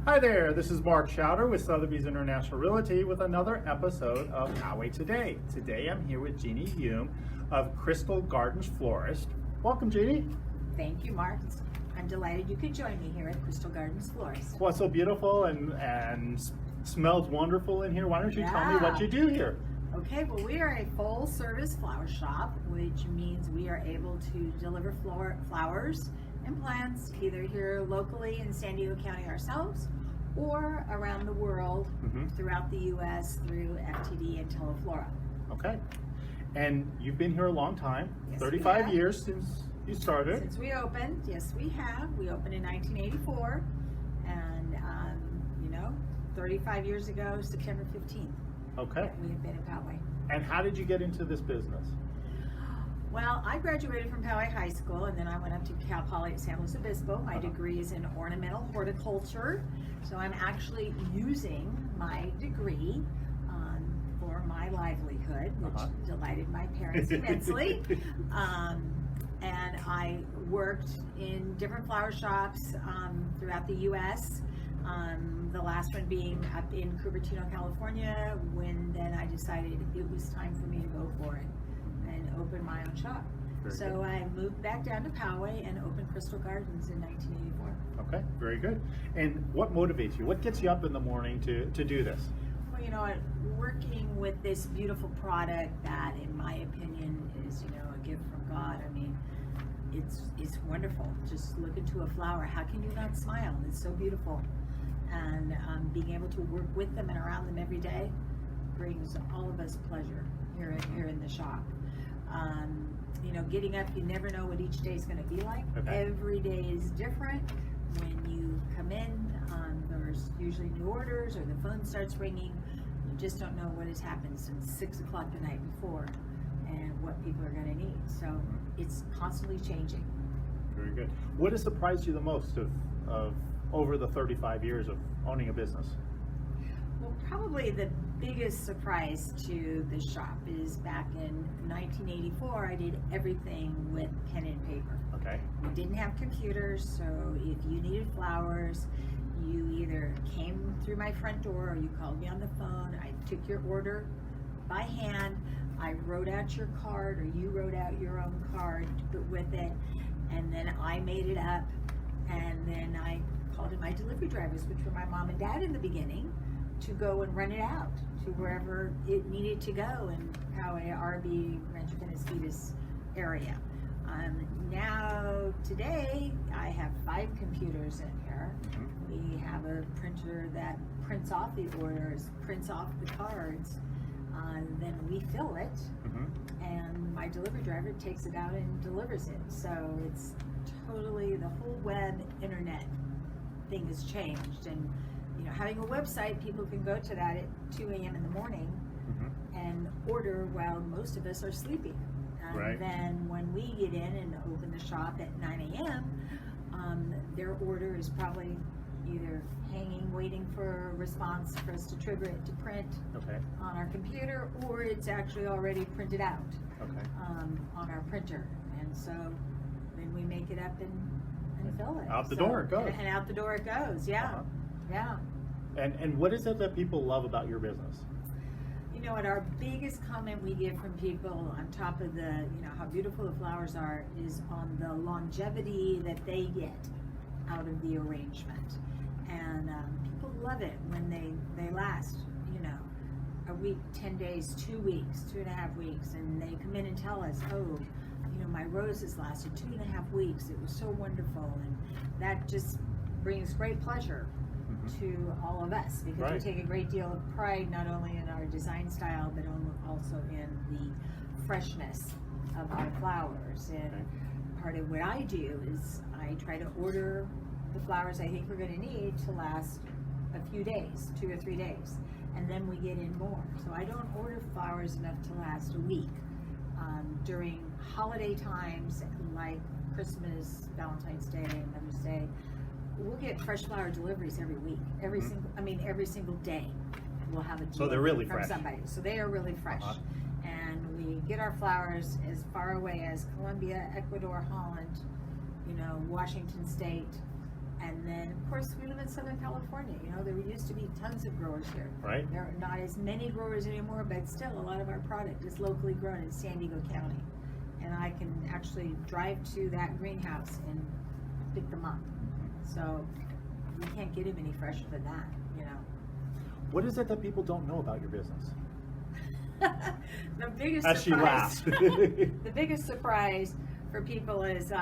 Hi there, this is Mark Schauder with Sotheby's International Realty with another episode of Poway Today. Today I'm here with Jeannie Hume of Crystal Gardens Florist. Welcome, Jeannie. Thank you, Mark. I'm delighted you could join me here at Crystal Gardens Florist. Well, it's so beautiful and smells wonderful in here. Why don't you tell me what you do here? Okay, well, we are a full service flower shop, which means we are able to deliver flowers and plants either here locally in San Diego County ourselves or around the world throughout the U.S. through FTD and Teleflora. Okay. And you've been here a long time, Yes, 35 years since you started. Since we opened, yes, we have. We opened in 1984, and 35 years ago, September 15th. Okay. We have been in Poway. And how did you get into this business? Well, I graduated from Poway High School, and then I went up to Cal Poly at San Luis Obispo. My degree is in ornamental horticulture, so I'm actually using my degree for my livelihood, which delighted my parents immensely. And I worked in different flower shops throughout the U.S., the last one being up in Cupertino, California, when then I decided it was time for me to go for it and open my own shop. So I moved back down to Poway and opened Crystal Gardens in 1984. Okay, very good. And what motivates you? What gets you up in the morning to do this? Well, you know what, working with this beautiful product that, in my opinion, is, a gift from God. I mean, it's wonderful. Just look into a flower. How can you not smile? It's so beautiful. And being able to work with them and around them every day brings all of us pleasure here in the shop. Getting up, you never know what each day is going to be like. Okay. Every day is different. When you come in, there's usually new orders or the phone starts ringing. You just don't know what has happened since 6 o'clock the night before and what people are going to need. So it's constantly changing. Very good. What has surprised you the most of over the 35 years of owning a business? Well, probably the biggest surprise to the shop is back in 1984, I did everything with pen and paper. Okay. We didn't have computers, so if you needed flowers, you either came through my front door or you called me on the phone. I took your order by hand. I wrote out your card, or you wrote out your own card to put with it, and then I made it up, and then I called in my delivery drivers, which were my mom and dad in the beginning, to go and run it out to wherever it needed to go in Poway, RB, Rancho Penasquitos area. Now, today, I have 5 computers in here. We have a printer that prints off the orders, prints off the cards, then we fill it, and my delivery driver takes it out and delivers it. So it's totally, the whole web internet thing has changed. And having a website, people can go to that at 2 a.m. in the morning and order while most of us are sleeping. And then when we get in and open the shop at 9 a.m., their order is probably either hanging, waiting for a response for us to trigger it to print on our computer, or it's actually already printed out on our printer. And so then we make it up and fill it. Out the door it goes. And out the door it goes, yeah. Yeah. And what is it that people love about your business? You know what, our biggest comment we get from people, on top of the, how beautiful the flowers are, is on the longevity that they get out of the arrangement. And people love it when they last, a week, 10 days, 2 weeks, 2.5 weeks, and they come in and tell us, oh, my roses lasted 2.5 weeks. It was so wonderful. And that just brings great pleasure to all of us, because we take a great deal of pride not only in our design style, but also in the freshness of our flowers. And part of what I do is I try to order the flowers I think we're going to need to last a few days, 2 or 3 days, and then we get in more. So I don't order flowers enough to last a week. During holiday times like Christmas, Valentine's Day, Mother's Day, we'll get fresh flower deliveries every week. Every single day we'll have a delivery so they're really from fresh. somebody. So they are really fresh. And we get our flowers as far away as Colombia, Ecuador, Holland, Washington State, And then, of course, we live in Southern California. You know, there used to be tons of growers here. Right. There are not as many growers anymore, but still a lot of our product is locally grown in San Diego County. And I can actually drive to that greenhouse and pick them up. So you can't get them any fresher than that, you know. What is it that people don't know about your business? The biggest As she surprise, laughs. the biggest surprise for people is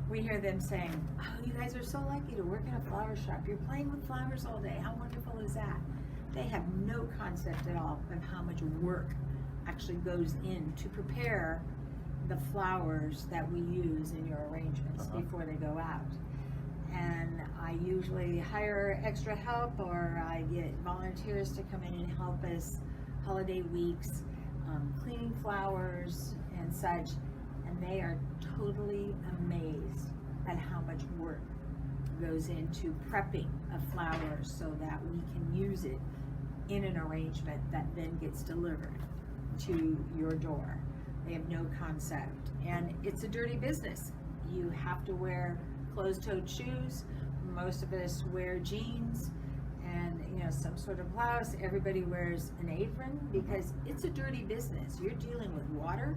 we hear them saying, "Oh, you guys are so lucky to work in a flower shop. You're playing with flowers all day. How wonderful is that?" They have no concept at all of how much work actually goes in to prepare the flowers that we use in your arrangements before they go out. And I usually hire extra help, or I get volunteers to come in and help us holiday weeks, cleaning flowers and such, and they are totally amazed at how much work goes into prepping a flower so that we can use it in an arrangement that then gets delivered to your door. They have no concept, and it's a dirty business. You have to wear closed-toed shoes. Most of us wear jeans and, you know, some sort of blouse. Everybody wears an apron because it's a dirty business. You're dealing with water,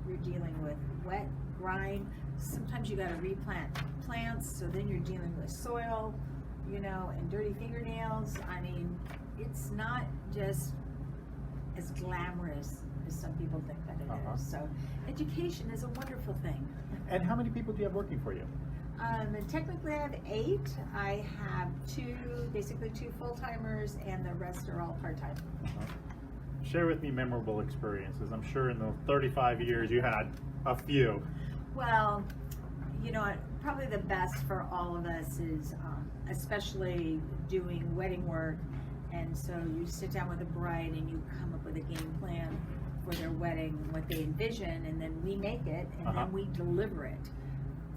you're dealing with wet, grime. Sometimes you got to replant plants, so then you're dealing with soil, you know, and dirty fingernails. I mean, it's not just as glamorous as some people think that it is. So education is a wonderful thing. And how many people do you have working for you? Technically I have 8. I have basically two full-timers, and the rest are all part-time. Share with me memorable experiences. I'm sure in the 35 years you had a few. Well, you know, probably the best for all of us is especially doing wedding work. And so you sit down with a bride and you come up with a game plan for their wedding, what they envision, and then we make it, and then we deliver it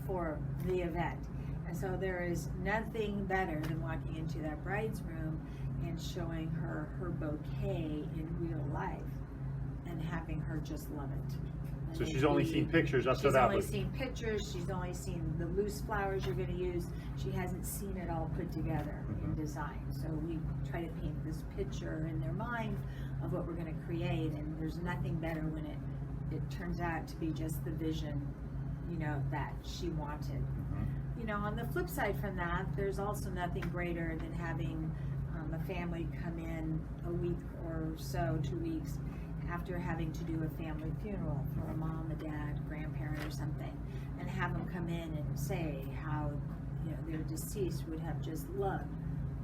for the event. And so there is nothing better than walking into that bride's room and showing her her bouquet in real life and having her just love it. And So she's only seen pictures up to that. She's only seen pictures, she's only seen the loose flowers you're going to use. She hasn't seen it all put together in design. So we try to paint this picture in their mind of what we're going to create, and there's nothing better when it turns out to be just the vision, you know, that she wanted. You know, on the flip side from that, there's also nothing greater than having a family come in a week or so, 2 weeks, after having to do a family funeral for a mom, a dad, grandparent or something, and have them come in and say how, you know, their deceased would have just loved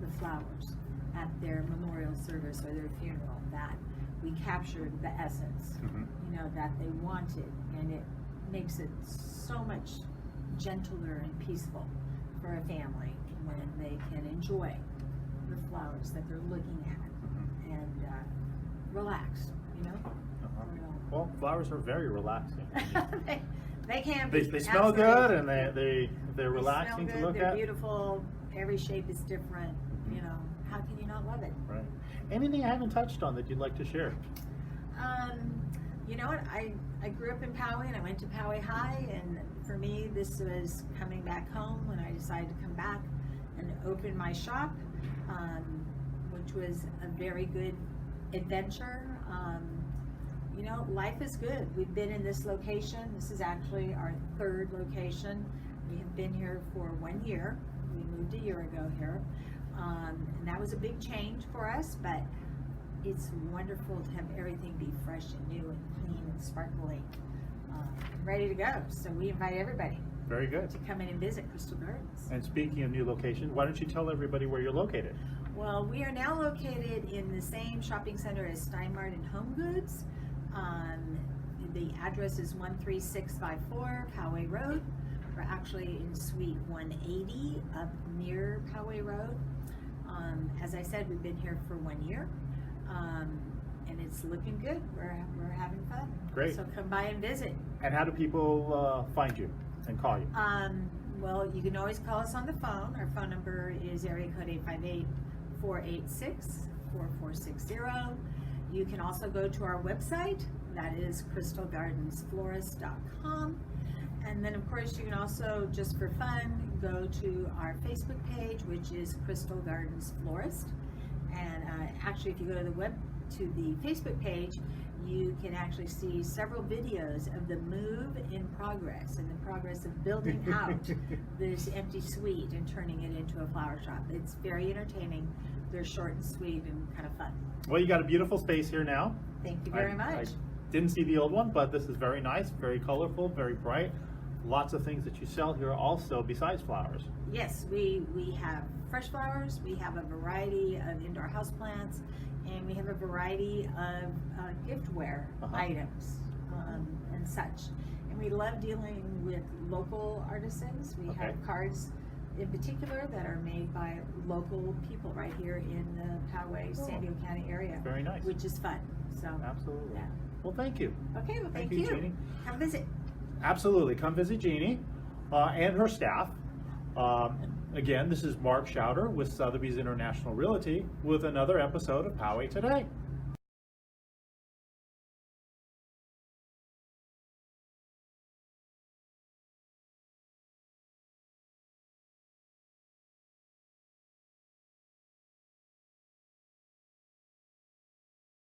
the flowers at their memorial service or their funeral, that we captured the essence, you know, that they wanted, and it makes it so much gentler and peaceful for a family when they can enjoy the flowers that they're looking at and relax, you know. Well, flowers are very relaxing. They can be. They smell good, and they're They relaxing smell to good, look they're at. beautiful. Every shape is different. You know, how can you not love it? Right. Anything I haven't touched on that you'd like to share? You know what? I grew up in Poway, and I went to Poway High, and for me, this was coming back home when I decided to come back and open my shop, which was a very good adventure. You know, life is good. We've been in this location. This is actually our 3rd location. We have been here for 1 year. We moved a year ago here. And that was a big change for us, but it's wonderful to have everything be fresh and new and clean and sparkling, and ready to go. So we invite everybody Very good. to come in and visit Crystal Gardens. And speaking of new location, why don't you tell everybody where you're located? Well, we are now located in the same shopping center as Steinmart and Home Goods. The address is 13654 Poway Road. We're actually in Suite 180 up near Poway Road. As I said, we've been here for 1 year, and it's looking good. We're having fun. Great. So come by and visit. And how do people find you and call you? Well, you can always call us on the phone. Our phone number is area code 858-486-4460. You can also go to our website. That is crystalgardensflorist.com. And then, of course, you can also, just for fun, go to our Facebook page, which is Crystal Gardens Florist. And actually, if you go to the Facebook page, you can actually see several videos of the move in progress and the progress of building out this empty suite and turning it into a flower shop. It's very entertaining. They're short and sweet and kind of fun. Well, you got a beautiful space here now. Thank you very much. I didn't see the old one, but this is very nice, very colorful, very bright. Lots of things that you sell here also besides flowers. Yes, we have fresh flowers, we have a variety of indoor houseplants, and we have a variety of giftware items and such. And we love dealing with local artisans. We have cards in particular that are made by local people right here in the Poway, San Diego County area. Very nice. Which is fun. So Absolutely. yeah. Well, thank you. Okay, well thank you, Jeannie. Have a visit. Absolutely. Come visit Jeannie and her staff. Again, this is Mark Schauder with Sotheby's International Realty with another episode of Poway Today.